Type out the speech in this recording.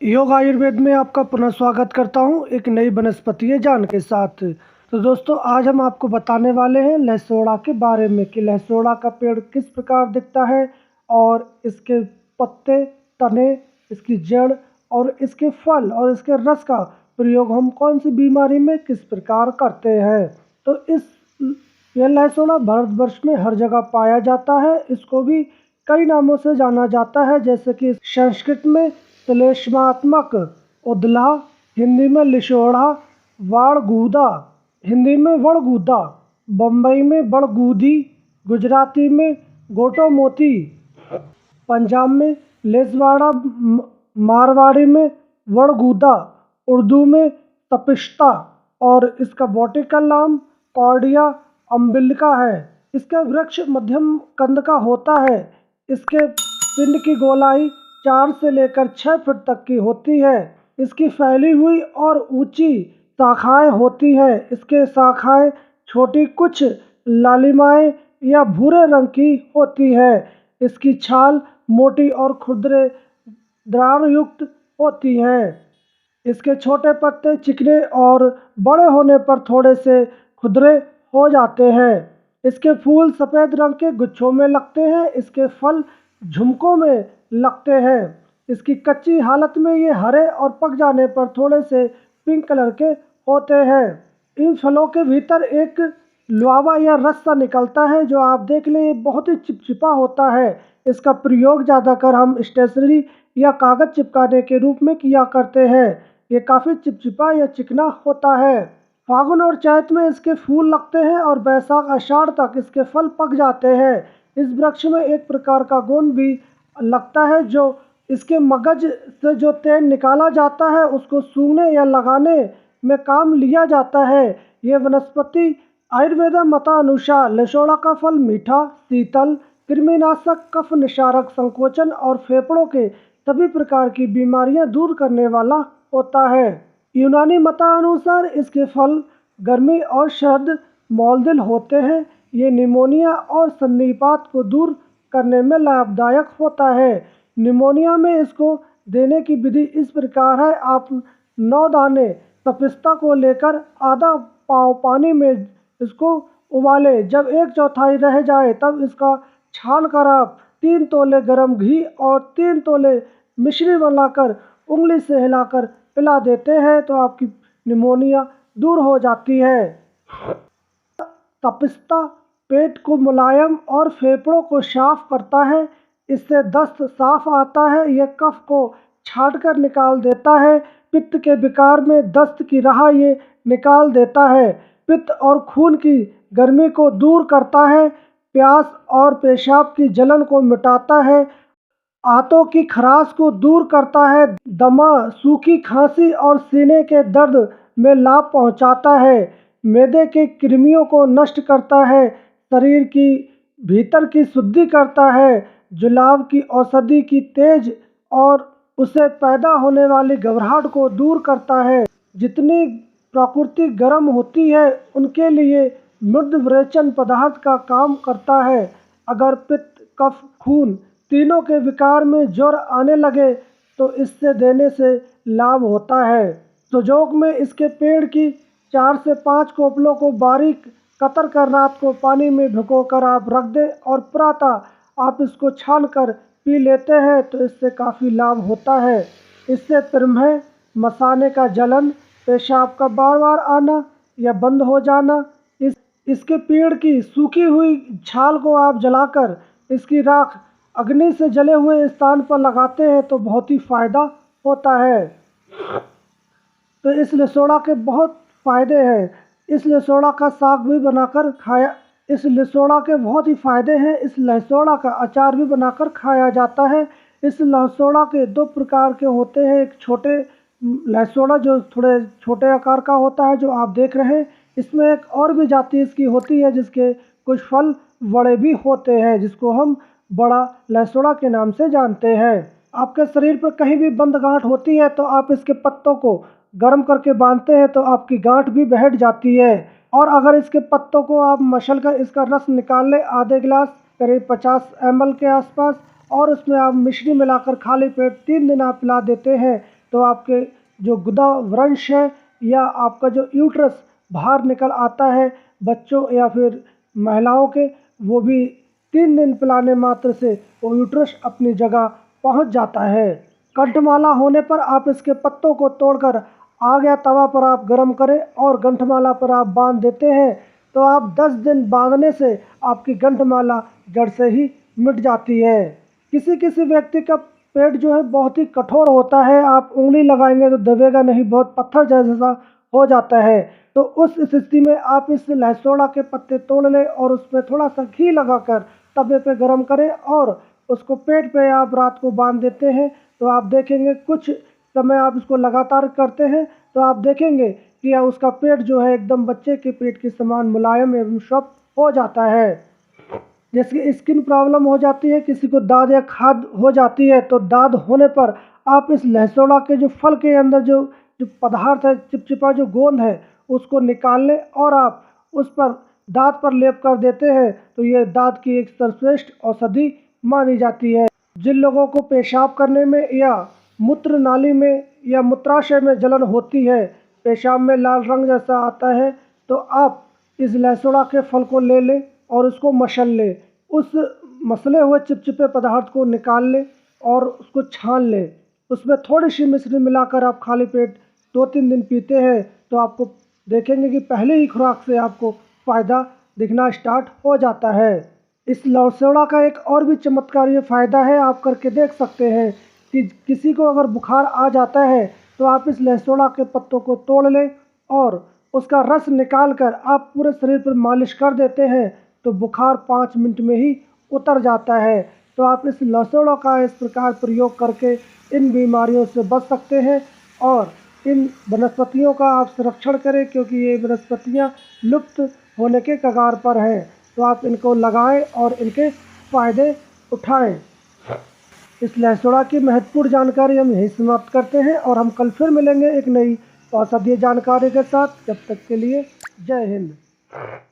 योग आयुर्वेद में आपका पुनः स्वागत करता हूं एक नई वनस्पतीय जान के साथ। तो दोस्तों, आज हम आपको बताने वाले हैं लहसोड़ा के बारे में कि लहसोड़ा का पेड़ किस प्रकार दिखता है और इसके पत्ते, तने, इसकी जड़ और इसके फल और इसके रस का प्रयोग हम कौन सी बीमारी में किस प्रकार करते हैं। तो यह लहसोड़ा भारतवर्ष में हर जगह पाया जाता है। इसको भी कई नामों से जाना जाता है, जैसे कि संस्कृत में श्लेष्मात्मक उदला, हिंदी में लिशोड़ा, वाड़गूदा, हिंदी में वड़गूदा, बम्बई में बड़गूदी, गुजराती में गोटो मोती, पंजाब में लेसवाड़ा, मारवाड़ी में वड़गूदा, उर्दू में तपिश्ता और इसका बॉटिकल नाम कॉर्डिया अम्बिलिका है। इसका वृक्ष मध्यम कंद का होता है। इसके पिंड की गोलाई 4 से लेकर 6 फीट तक की होती है। इसकी फैली हुई और ऊंची शाखाएं होती हैं। इसके शाखाएं छोटी, कुछ लालिमाएं या भूरे रंग की होती है। इसकी छाल मोटी और खुरदरे द्रार युक्त होती है। इसके छोटे पत्ते चिकने और बड़े होने पर थोड़े से खुरदरे हो जाते हैं। इसके फूल सफ़ेद रंग के गुच्छों में लगते हैं। इसके फल झुमकों में लगते हैं। इसकी कच्ची हालत में ये हरे और पक जाने पर थोड़े से पिंक कलर के होते हैं। इन फलों के भीतर एक लावा या रस सा निकलता है, जो आप देख लें, ये बहुत ही चिपचिपा होता है। इसका प्रयोग ज़्यादातर हम स्टेशनरी या कागज़ चिपकाने के रूप में किया करते हैं। ये काफ़ी चिपचिपा या चिकना होता है। फागुन और चैत में इसके फूल लगते हैं और बैसाख आषाढ़ तक इसके फल पक जाते हैं। इस वृक्ष में एक प्रकार का गोंद भी लगता है, जो इसके मगज से जो तेल निकाला जाता है उसको सूंघने या लगाने में काम लिया जाता है। ये वनस्पति आयुर्वेद मतानुसार लहसोड़ा का फल मीठा, शीतल, कृमिनाशक, कफ निशारक, संकोचन और फेफड़ों के सभी प्रकार की बीमारियां दूर करने वाला होता है। यूनानी मतानुसार इसके फल गर्मी और शरद मौलदिल होते हैं। ये निमोनिया और संधिपात को दूर करने में लाभदायक होता है। निमोनिया में इसको देने की विधि इस प्रकार है। आप 9 दाने तपिस्ता को लेकर आधा पाव पानी में इसको उबालें। जब 1/4 रह जाए तब इसका छान कर आप 3 तोले गर्म घी और 3 तोले मिश्री बनाकर उंगली से हिलाकर पिला देते हैं तो आपकी निमोनिया दूर हो जाती है। तपिस्ता पेट को मुलायम और फेफड़ों को साफ करता है। इससे दस्त साफ आता है। यह कफ को छांटकर निकाल देता है। पित्त के विकार में दस्त की राह ये निकाल देता है। पित्त और खून की गर्मी को दूर करता है। प्यास और पेशाब की जलन को मिटाता है। आंतों की खराश को दूर करता है। दमा, सूखी खांसी और सीने के दर्द में लाभ पहुंचाता है। मैदे के कृमियों को नष्ट करता है। शरीर की भीतर की शुद्धि करता है। जुलाब की औषधि की तेज और उससे पैदा होने वाली घबराहट को दूर करता है। जितनी प्रकृति गर्म होती है उनके लिए मृद विरेचन पदार्थ का काम करता है। अगर पित्त, कफ, खून तीनों के विकार में ज्वर आने लगे तो इससे देने से लाभ होता है। सुजोग में इसके पेड़ की 4 से 5 कोपलों को बारीक कतर कर रात को पानी में भिगोकर आप रख दें और प्रातः आप इसको छान कर पी लेते हैं तो इससे काफ़ी लाभ होता है। इससे प्रमेह, मसाने का जलन, पेशाब का बार बार आना या बंद हो जाना, इसके पेड़ की सूखी हुई छाल को आप जलाकर इसकी राख अग्नि से जले हुए स्थान पर लगाते हैं तो बहुत ही फ़ायदा होता है। तो इस लहसोड़ा के बहुत फ़ायदे हैं। इस लहसोड़ा का साग भी बनाकर खाया इस लहसोड़ा के बहुत ही फ़ायदे हैं। इस लहसोड़ा का अचार भी बनाकर खाया जाता है। इस लहसोड़ा के 2 प्रकार के होते हैं। एक छोटे लहसोड़ा जो थोड़े छोटे आकार का होता है, जो आप देख रहे हैं। इसमें एक और भी जाति इसकी होती है जिसके कुछ फल बड़े भी होते हैं, जिसको हम बड़ा लहसोड़ा के नाम से जानते हैं। आपके शरीर पर कहीं भी बंद गांठ होती है तो आप इसके पत्तों को गर्म करके बांधते हैं तो आपकी गांठ भी बैठ जाती है। और अगर इसके पत्तों को आप मसल कर इसका रस निकाल लें, आधे गिलास करीब 50 ml के आसपास, और उसमें आप मिश्री मिलाकर खाली पेट 3 दिन आप पिला देते हैं तो आपके जो गुदा वृंश है या आपका जो यूट्रस बाहर निकल आता है बच्चों या फिर महिलाओं के, वो भी 3 दिन पिलाने मात्र से वो यूट्रस अपनी जगह पहुंच जाता है। कंठमाला होने पर आप इसके पत्तों को तोड़कर आग या तवा पर आप गर्म करें और कंठमाला पर आप बांध देते हैं तो आप 10 दिन बांधने से आपकी कंठमाला जड़ से ही मिट जाती है। किसी किसी व्यक्ति का पेट जो है बहुत ही कठोर होता है, आप उंगली लगाएंगे तो दबेगा नहीं, बहुत पत्थर जैसा हो जाता है। तो उस स्थिति में आप इस लहसुन के पत्ते तोड़ लें और उसमें थोड़ा सा घी लगाकर तवे पे गरम करें और उसको पेट पे आप रात को बांध देते हैं तो आप देखेंगे कुछ समय आप इसको लगातार करते हैं तो आप देखेंगे कि उसका पेट जो है एकदम बच्चे के पेट के समान मुलायम एवं सॉफ्ट हो जाता है। जैसे स्किन प्रॉब्लम हो जाती है, किसी को दाद या खाद हो जाती है, तो दाद होने पर आप इस लहसुन के जो फल के अंदर जो जो पदार्थ है, चिपचिपा जो गोंद है, उसको निकाल लें और आप उस पर दांत पर लेप कर देते हैं तो ये दांत की एक सर्वश्रेष्ठ औषधि मानी जाती है। जिन लोगों को पेशाब करने में या मूत्र नाली में या मूत्राशय में जलन होती है, पेशाब में लाल रंग जैसा आता है, तो आप इस लहसुन के फल को ले लें और उसको मसल लें। उस मसले हुए चिपचिपे पदार्थ को निकाल लें और उसको छान लें। उसमें थोड़ी सी मिश्री मिलाकर आप खाली पेट 2-3 दिन पीते हैं तो आपको देखेंगे कि पहले ही खुराक से आपको फ़ायदा दिखना स्टार्ट हो जाता है। इस लहसुन का एक और भी चमत्कार ये फ़ायदा है, आप करके देख सकते हैं कि किसी को अगर बुखार आ जाता है तो आप इस लहसुन के पत्तों को तोड़ लें और उसका रस निकाल कर आप पूरे शरीर पर मालिश कर देते हैं तो बुखार 5 मिनट में ही उतर जाता है। तो आप इस लहसुन का इस प्रकार प्रयोग करके इन बीमारियों से बच सकते हैं और इन वनस्पतियों का आप संरक्षण करें क्योंकि ये वनस्पतियाँ लुप्त होने के कगार पर हैं। तो आप इनको लगाएं और इनके फ़ायदे उठाएं। इस लहसुन की महत्वपूर्ण जानकारी हम यहीं समाप्त करते हैं और हम कल फिर मिलेंगे एक नई औषधीय जानकारी के साथ। जब तक के लिए जय हिंद।